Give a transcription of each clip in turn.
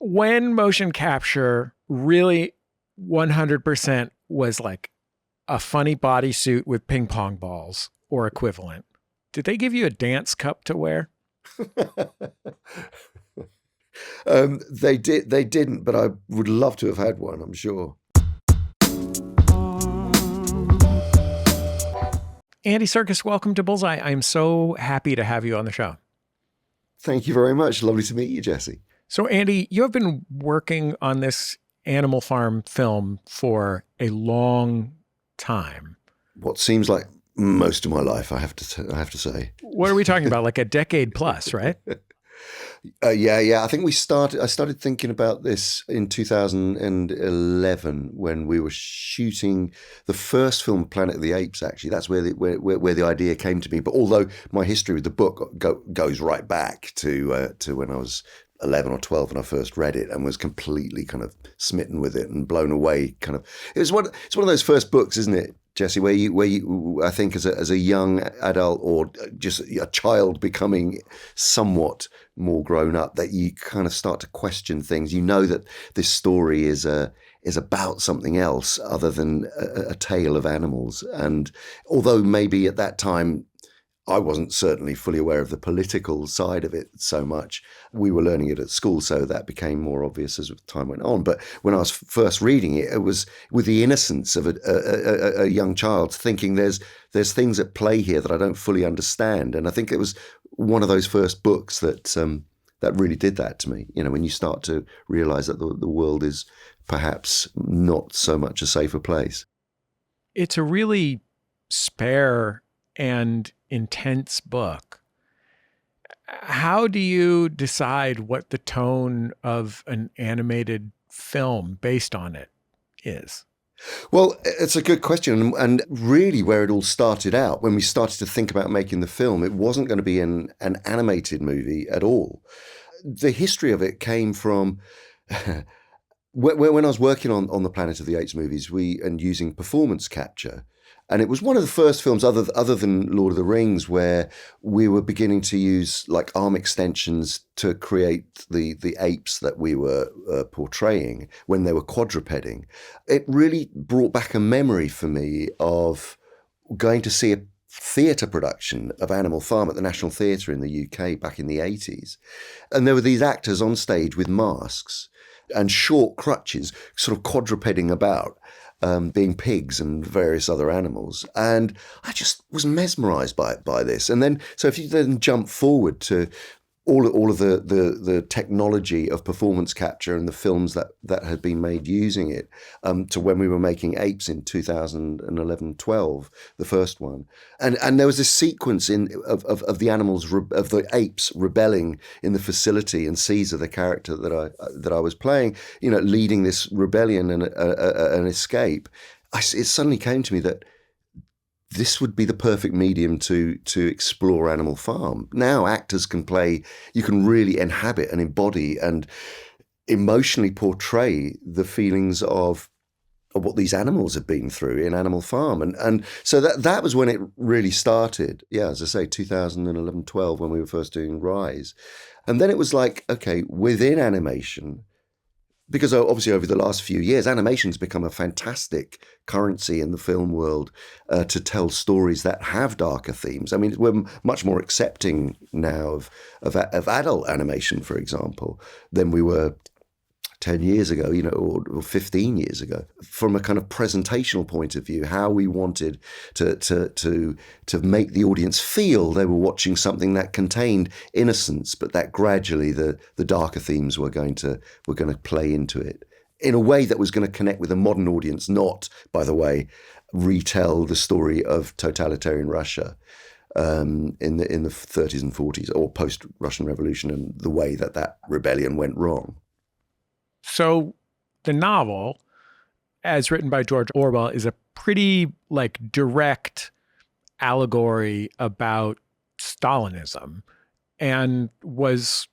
when motion capture really 100% was like a funny bodysuit with ping pong balls or equivalent, did they give you a dance cup to wear? They did. They didn't, but I would love to have had one, I'm sure. Andy Serkis, welcome to Bullseye. I'm so happy to have you on the show. Thank you very much. Lovely to meet you, Jesse. So, Andy, you have been working on this Animal Farm film for a long time. What seems like most of my life, I have to say. What are we talking about? Like a decade plus, right? Yeah. I think I started thinking about this in 2011 when we were shooting the first film, Planet of the Apes. Actually, that's where the idea came to me. But although my history with the book goes right back to when I was 11 or 12 when I first read it and was completely kind of smitten with it and blown away. It's one of those first books, isn't it, Jesse, where you I think as a young adult or just a child becoming somewhat more grown up, that you kind of start to question things. You know that this story is about something else other than a tale of animals. And although maybe at that time I wasn't certainly fully aware of the political side of it so much, we were learning it at school, so that became more obvious as time went on. But when I was first reading it, it was with the innocence of a young child, thinking there's things at play here that I don't fully understand. And I think it was one of those first books that really did that to me. You know, when you start to realize that the world is perhaps not so much a safer place. It's a really spare and intense book. How do you decide what the tone of an animated film based on it is? Well, it's a good question. And really where it all started out, when we started to think about making the film, it wasn't going to be an animated movie at all. The history of it came from when I was working on the Planet of the Apes movies, and using performance capture. And it was one of the first films, other than Lord of the Rings, where we were beginning to use like arm extensions to create the apes that we were portraying when they were quadrupeding. It really brought back a memory for me of going to see a theatre production of Animal Farm at the National Theatre in the UK back in the 80s. And there were these actors on stage with masks and short crutches, sort of quadrupeding about. Being pigs and various other animals. And I just was mesmerized by this. And then, so if you then jump forward to all of the technology of performance capture and the films that had been made using it, to when we were making Apes in 2011-12, the first one. And there was this sequence of the animals, of the apes rebelling in the facility, and Caesar, the character that I was playing, leading this rebellion and an escape. It suddenly came to me that this would be the perfect medium to explore Animal Farm. Now actors can play, you can really inhabit and embody and emotionally portray the feelings of what these animals have been through in Animal Farm. And so that was when it really started. Yeah, as I say, 2011-12, when we were first doing Rise. And then it was like, okay, within animation, because obviously over the last few years, animation's become a fantastic currency in the film world to tell stories that have darker themes. I mean, we're much more accepting now of adult animation, for example, than we were 10 years ago, or 15 years ago, from a kind of presentational point of view, how we wanted to make the audience feel they were watching something that contained innocence, but that gradually the darker themes were going to play into it in a way that was going to connect with a modern audience, not, by the way, retell the story of totalitarian Russia in the 30s and 40s, or post-Russian Revolution, and the way that rebellion went wrong. So the novel, as written by George Orwell, is a pretty direct allegory about Stalinism, and was,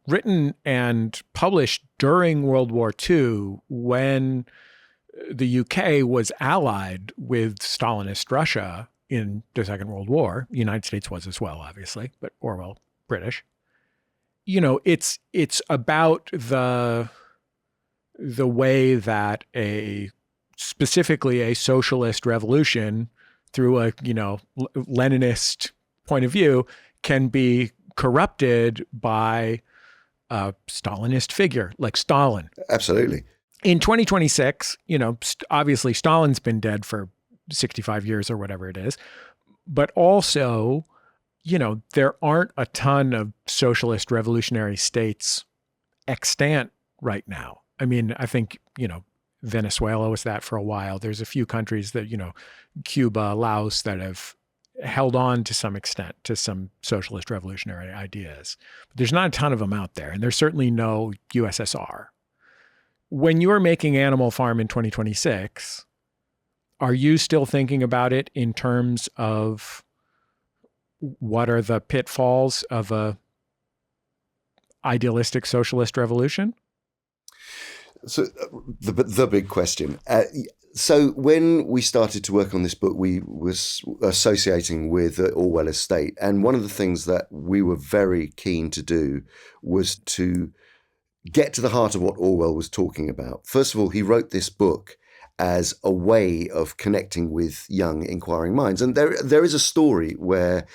written and published during World War II, when the UK was allied with Stalinist Russia in the Second World War. The United States was as well, obviously, but Orwell, British. it's about the way that specifically a socialist revolution through a, Leninist point of view can be corrupted by a Stalinist figure like Stalin. Absolutely. In 2026, obviously Stalin's been dead for 65 years or whatever it is, but also, there aren't a ton of socialist revolutionary states extant right now. I mean, I think, Venezuela was that for a while. There's a few countries that, Cuba, Laos, that have held on to some extent to some socialist revolutionary ideas. But there's not a ton of them out there. And there's certainly no USSR. When you're making Animal Farm in 2026, are you still thinking about it in terms of what are the pitfalls of a idealistic socialist revolution? So the big question. So when we started to work on this book, we was associating with the Orwell estate. And one of the things that we were very keen to do was to get to the heart of what Orwell was talking about. First of all, he wrote this book as a way of connecting with young inquiring minds. And there is a story where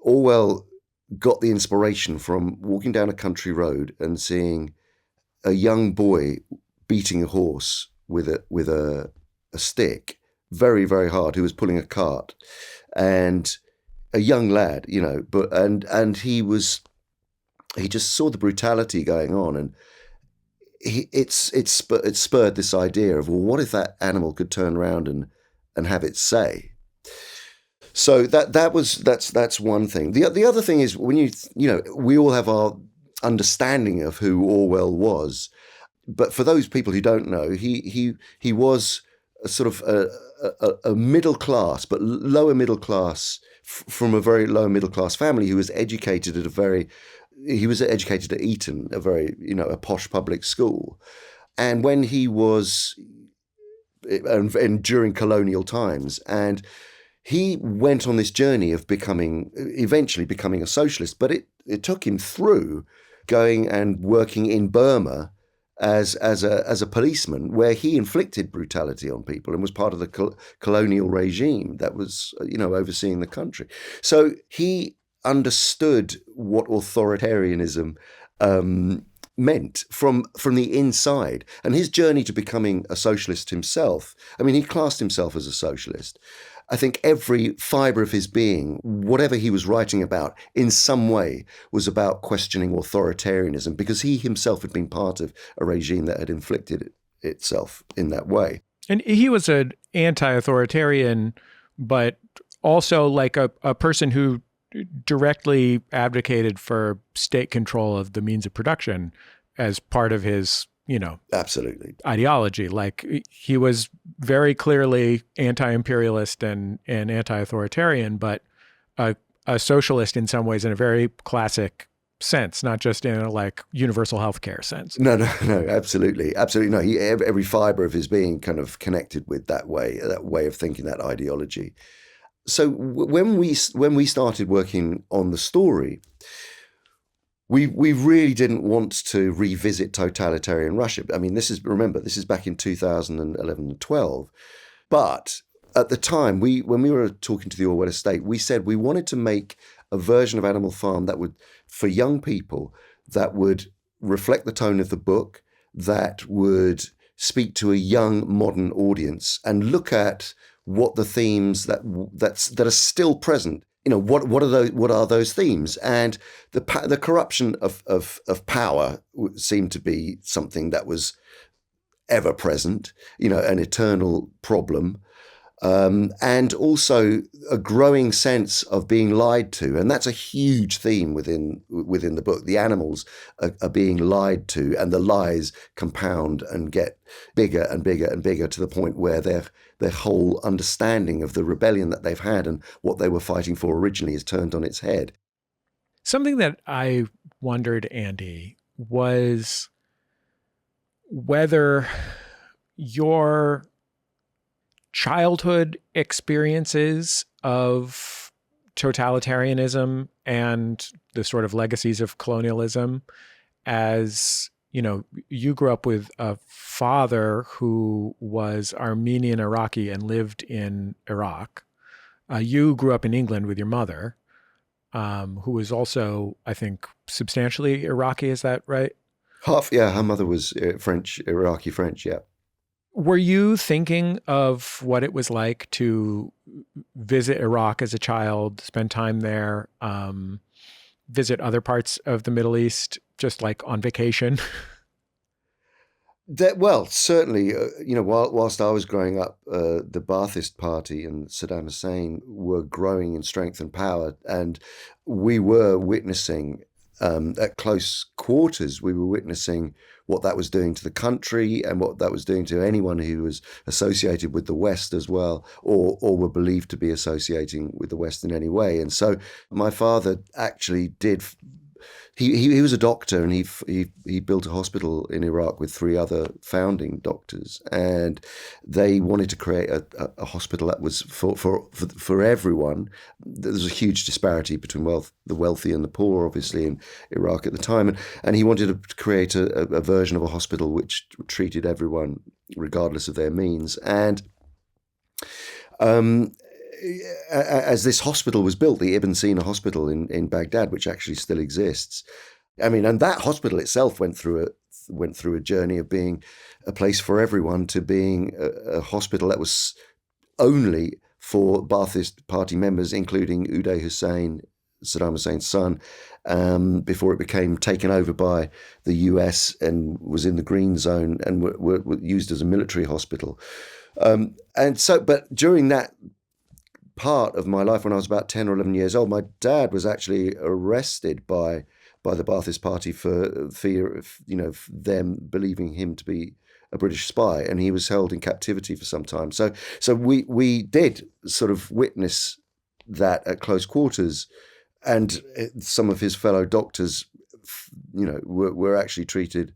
Orwell got the inspiration from walking down a country road and seeing a young boy beating a horse with a stick very, very hard, who was pulling a cart, and a young lad, and he just saw the brutality going on, and it spurred this idea of, well, what if that animal could turn around and have its say? So that's one thing. The other thing is, when we all have our understanding of who Orwell was, but for those people who don't know, he was a sort of a middle class, but lower middle class, from a very low middle class family, who was educated at Eton, a very a posh public school, and when he was and during colonial times, and he went on this journey of eventually becoming a socialist, but it took him through going and working in Burma as a policeman, where he inflicted brutality on people and was part of the colonial regime that was overseeing the country. So he understood what authoritarianism meant from the inside, and his journey to becoming a socialist himself. I mean, he classed himself as a socialist. I think every fiber of his being, whatever he was writing about, in some way was about questioning authoritarianism, because he himself had been part of a regime that had inflicted itself in that way. And he was an anti-authoritarian, but also like a person who directly advocated for state control of the means of production as part of his absolutely ideology. Like, he was very clearly anti-imperialist and anti-authoritarian, but a socialist in some ways, in a very classic sense, not just in a like universal healthcare sense. No, absolutely. No, every fiber of his being kind of connected with that way of thinking, that ideology. So when we started working on the story, we really didn't want to revisit totalitarian Russia. I mean, this is back in 2011 and 12. But at the time, when we were talking to the Orwell estate, we said we wanted to make a version of Animal Farm that would, for young people, that would reflect the tone of the book, that would speak to a young modern audience, and look at what the themes that are still present. What are those themes? And the corruption of power seemed to be something that was ever present, an eternal problem, and also a growing sense of being lied to, and that's a huge theme within the book. The animals are being lied to, and the lies compound and get bigger and bigger and bigger, to the point where their whole understanding of the rebellion that they've had and what they were fighting for originally is turned on its head. Something that I wondered, Andy, was whether your childhood experiences of totalitarianism and the sort of legacies of colonialism. As you grew up with a father who was Armenian Iraqi and lived in Iraq. You grew up in England with your mother, who was also, I think, substantially Iraqi. Is that right? Half, yeah. Her mother was French, Iraqi French. Yeah. Were you thinking of what it was like to visit Iraq as a child, spend time there, visit other parts of the Middle East, just like on vacation? Well, certainly, whilst I was growing up, the Ba'athist Party and Saddam Hussein were growing in strength and power, and we were witnessing at close quarters, we were witnessing what that was doing to the country and what that was doing to anyone who was associated with the West as well, or were believed to be associating with the West in any way. And so my father actually did. He was a doctor, and he built a hospital in Iraq with three other founding doctors, and they wanted to create a hospital that was for everyone. There was a huge disparity between the wealthy and the poor, obviously, in Iraq at the time, and he wanted to create a version of a hospital which treated everyone regardless of their means. And as this hospital was built, the Ibn Sina Hospital in Baghdad, which actually still exists. I mean, and that hospital itself went through a journey of being a place for everyone to being a hospital that was only for Ba'athist Party members, including Uday Hussein, Saddam Hussein's son, before it became taken over by the US and was in the green zone and were used as a military hospital. But during that part of my life, when I was about 10 or 11 years old, my dad was actually arrested by the Ba'athist Party for fear of, them believing him to be a British spy, and he was held in captivity for some time. So we did sort of witness that at close quarters, and some of his fellow doctors, were actually treated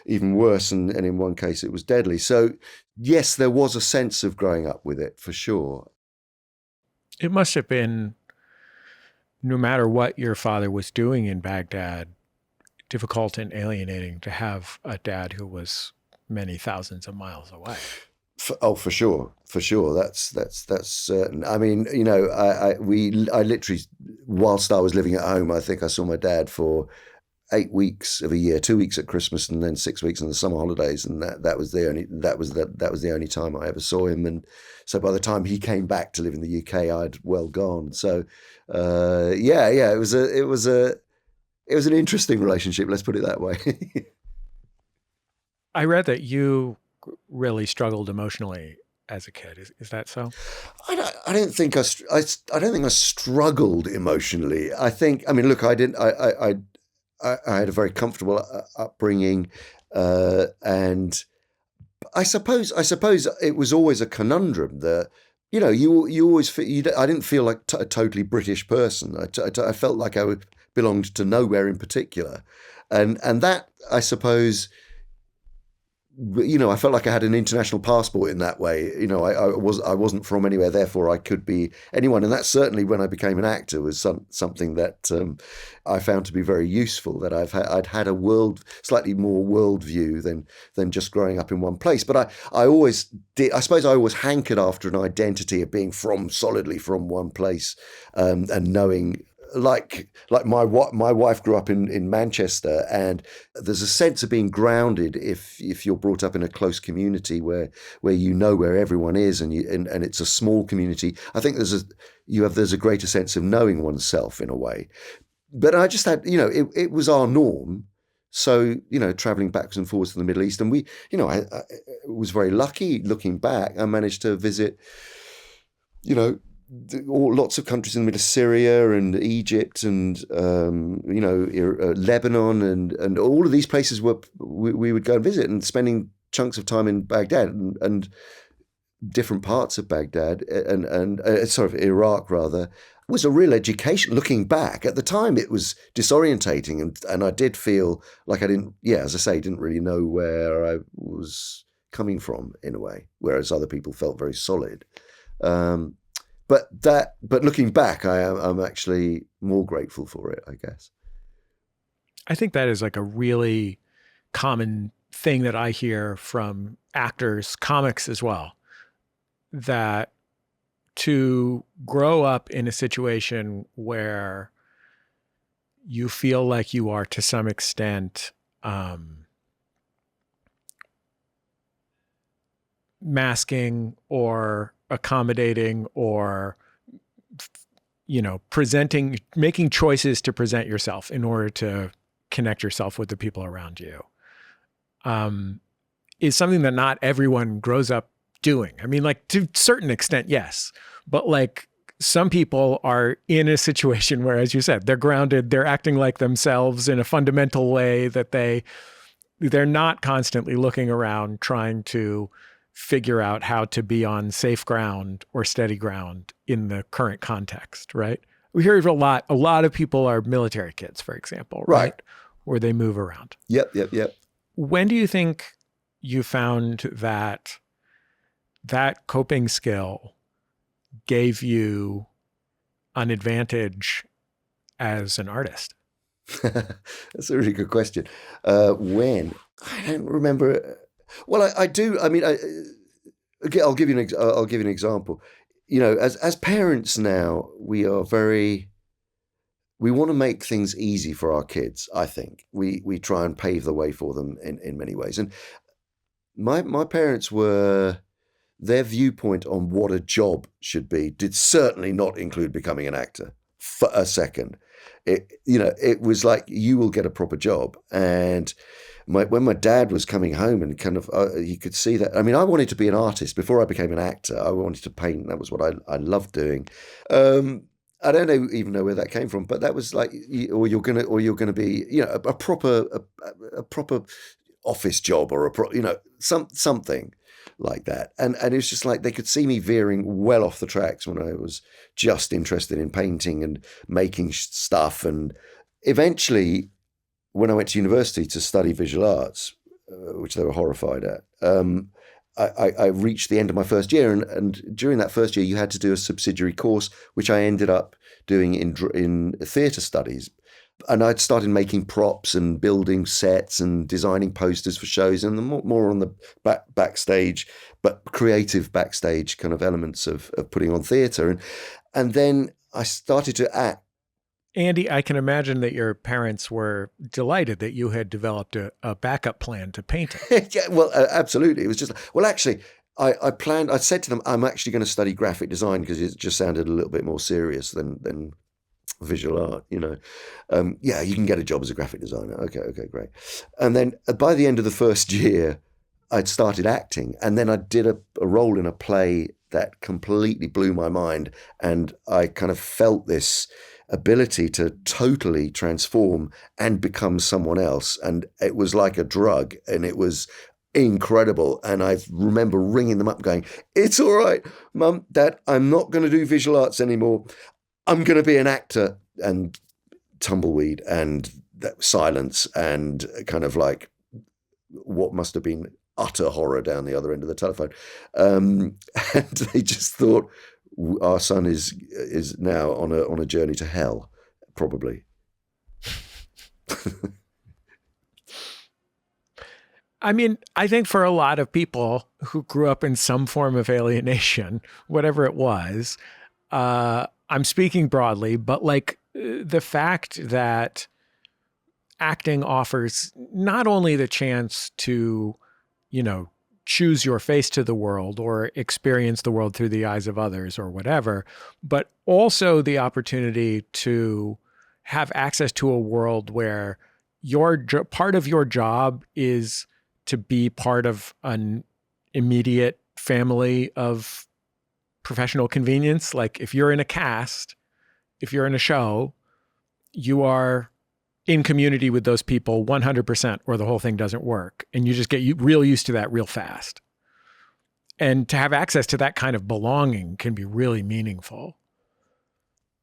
even worse, and in one case it was deadly. So yes, there was a sense of growing up with it for sure. It must have been, no matter what your father was doing in Baghdad, difficult and alienating to have a dad who was many thousands of miles away. For sure. That's certain. I mean, I literally, whilst I was living at home, I think I saw my dad for 8 weeks of a year, 2 weeks at Christmas, and then 6 weeks in the summer holidays, and that was the only time I ever saw him. And so by the time he came back to live in the UK, I'd well gone. So it was an interesting relationship. Let's put it that way. I read that you really struggled emotionally as a kid. Is that so? I don't think I struggled emotionally. I mean, look, I didn't. I had a very comfortable upbringing, and I suppose it was always a conundrum that you always feel, I didn't feel like a totally British person. I felt like I belonged to nowhere in particular, and that, I suppose, I felt like I had an international passport in that way. I wasn't from anywhere, therefore I could be anyone. And that certainly, when I became an actor, was something that I found to be very useful. That I'd had a slightly more worldview than just growing up in one place. But I always did. I suppose I always hankered after an identity of being solidly from one place, and knowing. Like my wife grew up in Manchester, and there's a sense of being grounded if you're brought up in a close community where where everyone is, and it's a small community. I think there's a greater sense of knowing oneself in a way. But I just had, it was our norm. So, traveling backwards and forwards to the Middle East, and I was very lucky looking back. I managed to visit, lots of countries in the middle of Syria and Egypt and Lebanon and all of these places where we would go and visit, and spending chunks of time in Baghdad and different parts of Baghdad and sort of Iraq rather, was a real education. Looking back at the time, it was disorientating, and I did feel like I didn't really know where I was coming from in a way, whereas other people felt very solid. but looking back, I'm actually more grateful for it, I guess. I think that is like a really common thing that I hear from actors, comics as well, that to grow up in a situation where you feel like you are to some extent masking or accommodating or presenting, making choices to present yourself in order to connect yourself with the people around you, is something that not everyone grows up doing. I mean, like to a certain extent, yes, but like some people are in a situation where, as you said, they're grounded, they're acting like themselves in a fundamental way that they're not constantly looking around trying to figure out how to be on safe ground or steady ground in the current context, right? We hear it a lot. A lot of people are military kids, for example, right? Where they move around. Yep. When do you think you found that coping skill gave you an advantage as an artist? That's a really good question. When? I don't remember. Well, I do. I mean, I'll give you an example. As parents now, we want to make things easy for our kids. I think we try and pave the way for them in many ways. And my parents their viewpoint on what a job should be did certainly not include becoming an actor for a second. It was like, you will get a proper job. And when my dad was coming home and kind of, you could see that. I mean, I wanted to be an artist before I became an actor. I wanted to paint. That was what I loved doing. I don't even know where that came from, but that was like, you're gonna be, a proper office job or something like that. And it was just like, they could see me veering well off the tracks when I was just interested in painting and making stuff. And eventually, when I went to university to study visual arts, which they were horrified at, I reached the end of my first year. And during that first year, you had to do a subsidiary course, which I ended up doing in theatre studies. And I'd started making props and building sets and designing posters for shows, and more on the backstage, but creative backstage kind of elements of putting on theatre. And then I started to act. Andy, I can imagine that your parents were delighted that you had developed a backup plan to painting. Yeah, well, absolutely. It was just, well, actually, I said to them, I'm actually going to study graphic design because it just sounded a little bit more serious than visual art, yeah, you can get a job as a graphic designer. Okay, great. And then by the end of the first year, I'd started acting, and then I did a role in a play that completely blew my mind, and I kind of felt this ability to totally transform and become someone else, and it was like a drug, and it was incredible. And I remember ringing them up going, it's all right, Mum, Dad, I'm not going to do visual arts anymore. I'm going to be an actor. And tumbleweed and that silence and kind of like what must have been utter horror down the other end of the telephone. And they just thought, our son is now on a journey to hell, probably. I mean, I think for a lot of people who grew up in some form of alienation, whatever it was, I'm speaking broadly, but like the fact that acting offers not only the chance to, choose your face to the world or experience the world through the eyes of others or whatever, but also the opportunity to have access to a world where part of your job is to be part of an immediate family of professional convenience. Like if you're in a cast, if you're in a show, you are in community with those people 100% or the whole thing doesn't work. And you just get real used to that real fast. And to have access to that kind of belonging can be really meaningful.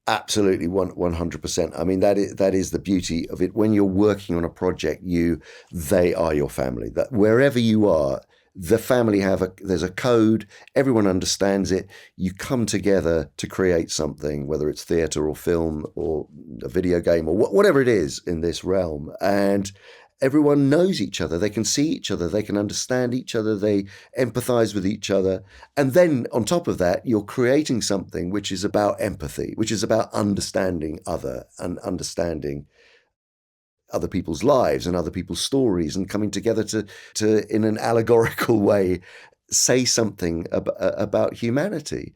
Absolutely, 100%. I mean, that is the beauty of it. When you're working on a project, they are your family. That wherever you are, the family there's a code, everyone understands it, you come together to create something, whether it's theatre or film or a video game or whatever it is in this realm, and everyone knows each other, they can see each other, they can understand each other, they empathize with each other, and then on top of that you're creating something which is about empathy, which is about understanding other and understanding other people's lives and other people's stories, and coming together to in an allegorical way say something about humanity.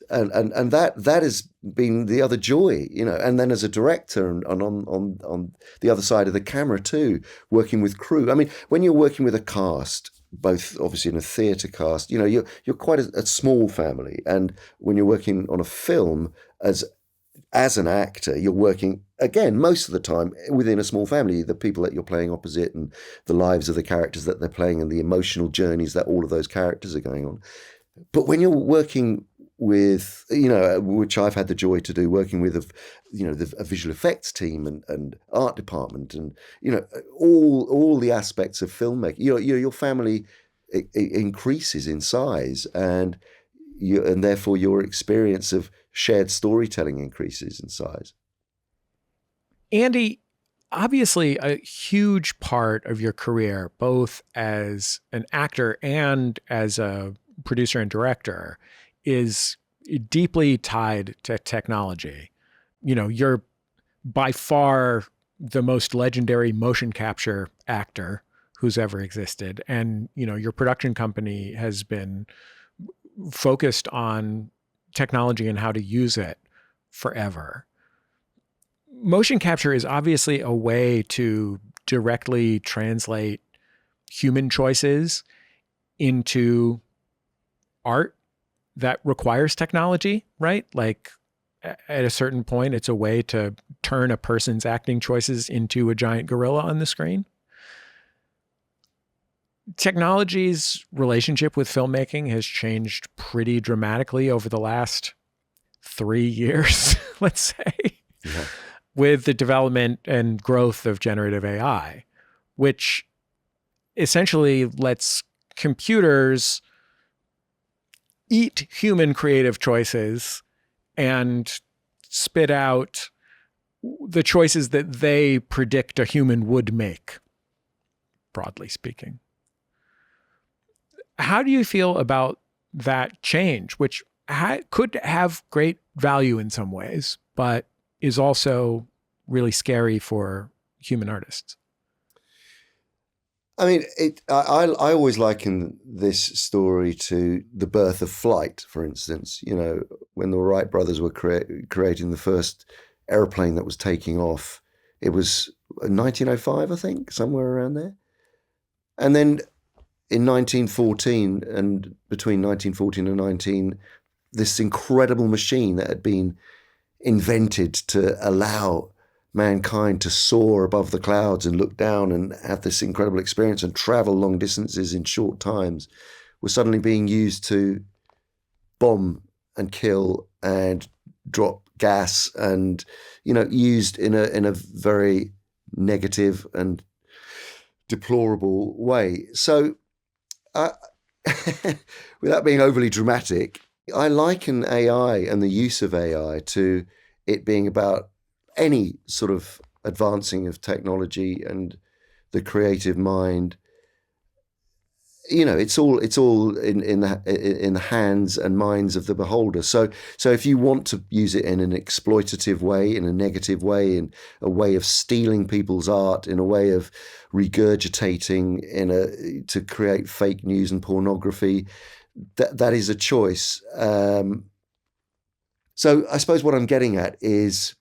And that has been the other joy, and then as a director and on the other side of the camera too, working with crew. I mean, when you're working with a cast, both obviously in a theatre cast, you're quite a small family, and when you're working on a film as an actor, you're working, again, most of the time within a small family, the people that you're playing opposite and the lives of the characters that they're playing and the emotional journeys that all of those characters are going on. But when you're working with, which I've had the joy to do, working with, a visual effects team and art department and, all the aspects of filmmaking, your family it increases in size, and therefore your experience of shared storytelling increases in size. Andy, obviously a huge part of your career, both as an actor and as a producer and director, is deeply tied to technology. You're by far the most legendary motion capture actor who's ever existed. And, your production company has been focused on technology and how to use it forever. Motion capture is obviously a way to directly translate human choices into art that requires technology, right? Like at a certain point, it's a way to turn a person's acting choices into a giant gorilla on the screen. Technology's relationship with filmmaking has changed pretty dramatically over the last 3 years, let's say, with the development and growth of generative AI, which essentially lets computers eat human creative choices and spit out the choices that they predict a human would make, broadly speaking. How do you feel about that change, which could have great value in some ways, but is also really scary for human artists? I mean, I always liken this story to the birth of flight, for instance. When the Wright brothers were creating the first airplane that was taking off, it was 1905, I think, somewhere around there. And then in 1914, and between 1914 and 19, this incredible machine that had been invented to allow mankind to soar above the clouds and look down and have this incredible experience and travel long distances in short times was suddenly being used to bomb and kill and drop gas and, used in a very negative and deplorable way. So without being overly dramatic, I liken AI and the use of AI to it being about any sort of advancing of technology and the creative mind. It's all in the hands and minds of the beholder. So if you want to use it in an exploitative way, in a negative way, in a way of stealing people's art, in a way of regurgitating, to create fake news and pornography, that is a choice. So I suppose what I'm getting at is,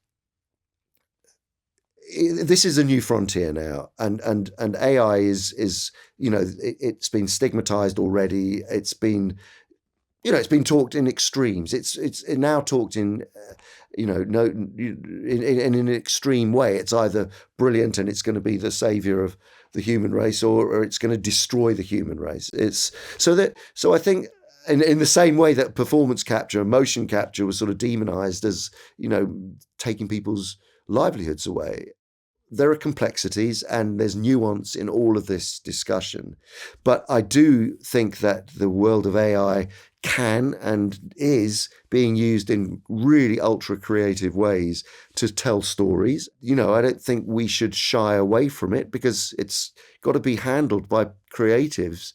this is a new frontier now, and AI is it's been stigmatized already. It's been talked in extremes. It's now talked in in an extreme way. It's either brilliant and it's going to be the savior of the human race, or it's going to destroy the human race. So I think. In the same way that performance capture and motion capture was sort of demonized as taking people's livelihoods away, there are complexities and there's nuance in all of this discussion. But I do think that the world of AI can and is being used in really ultra creative ways to tell stories. I don't think we should shy away from it, because it's got to be handled by creatives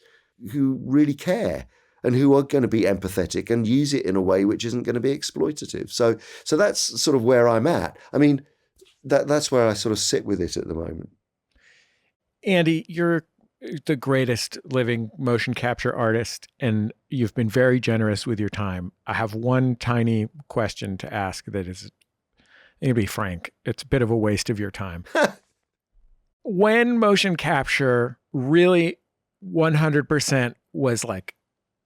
who really care and who are going to be empathetic and use it in a way which isn't going to be exploitative. So that's sort of where I'm at. I mean, that's where I sort of sit with it at the moment. Andy, you're the greatest living motion capture artist, and you've been very generous with your time. I have one tiny question to ask that is, to be frank, it's a bit of a waste of your time. When motion capture really 100% was like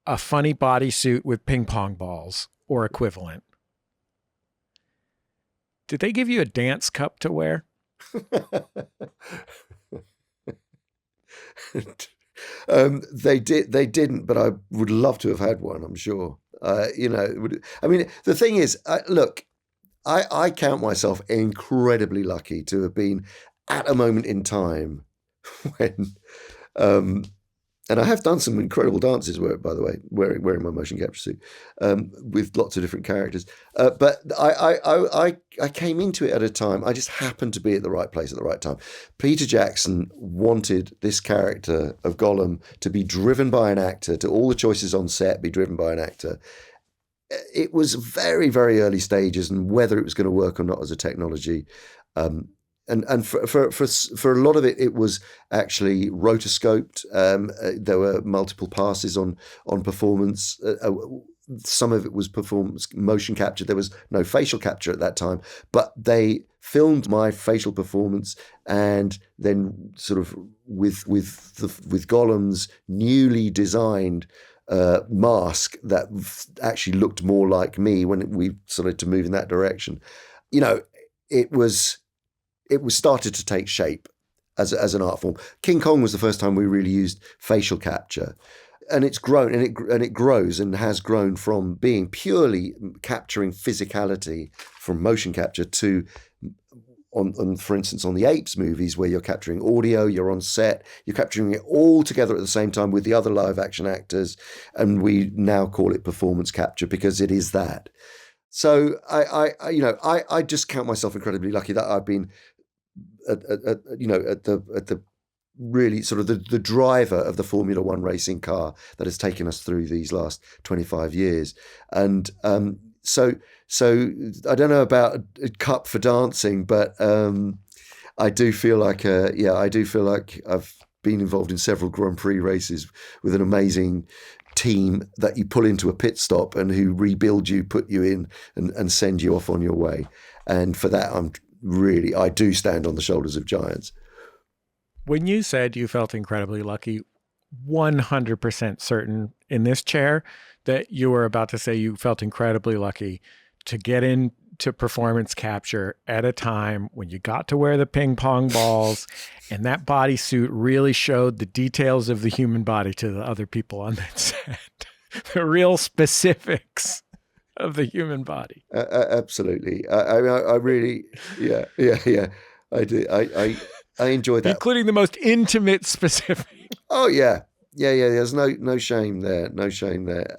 a funny bodysuit with ping pong balls or equivalent, did they give you a dance cup to wear? They didn't, but I would love to have had one, I'm sure. I mean, the thing is, look, I count myself incredibly lucky to have been at a moment in time when, and I have done some incredible dances, by the way, wearing my motion capture suit, with lots of different characters. But I came into it at a time. I just happened to be at the right place at the right time. Peter Jackson wanted this character of Gollum to be driven by an actor, to all the choices on set be driven by an actor. It was very, very early stages, and whether it was going to work or not as a technology. And for a lot of it, it was actually rotoscoped. There were multiple passes on performance. Some of it was performance motion capture. There was no facial capture at that time, but they filmed my facial performance, and then sort of with Gollum's newly designed mask that actually looked more like me when we started to move in that direction. It was started to take shape as an art form. King Kong was the first time we really used facial capture, and it's grown and it grows and has grown from being purely capturing physicality from motion capture to on for instance on the Apes movies, where you're capturing audio, you're on set, you're capturing it all together at the same time with the other live action actors, and we now call it performance capture because it is that. So I just count myself incredibly lucky that I've been at the really sort of the driver of the Formula One racing car that has taken us through these last 25 years. And so I don't know about a cup for dancing, but I do feel like I've been involved in several Grand Prix races with an amazing team that you pull into a pit stop and who rebuild you, put you in, and send you off on your way. And for that, I do stand on the shoulders of giants. When you said you felt incredibly lucky, 100% certain in this chair that you were about to say you felt incredibly lucky to get into performance capture at a time when you got to wear the ping pong balls and that bodysuit really showed the details of the human body to the other people on that set. The real specifics of the human body. Absolutely. I really, yeah. I do. I enjoy that. Including the most intimate specifics. Oh, yeah. There's no shame there. No shame there.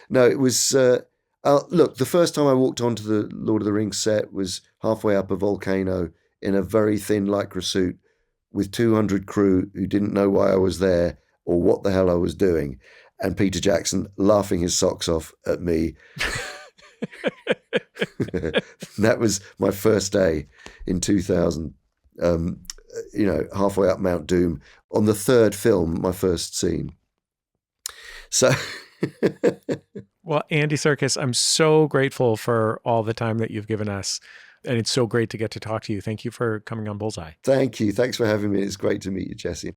No, it was... look, the first time I walked onto the Lord of the Rings set was halfway up a volcano in a very thin lycra suit with 200 crew who didn't know why I was there or what the hell I was doing, and Peter Jackson laughing his socks off at me. That was my first day in 2000, halfway up Mount Doom on the third film, my first scene. So... Well, Andy Serkis, I'm so grateful for all the time that you've given us. And it's so great to get to talk to you. Thank you for coming on Bullseye. Thank you. Thanks for having me. It's great to meet you, Jesse.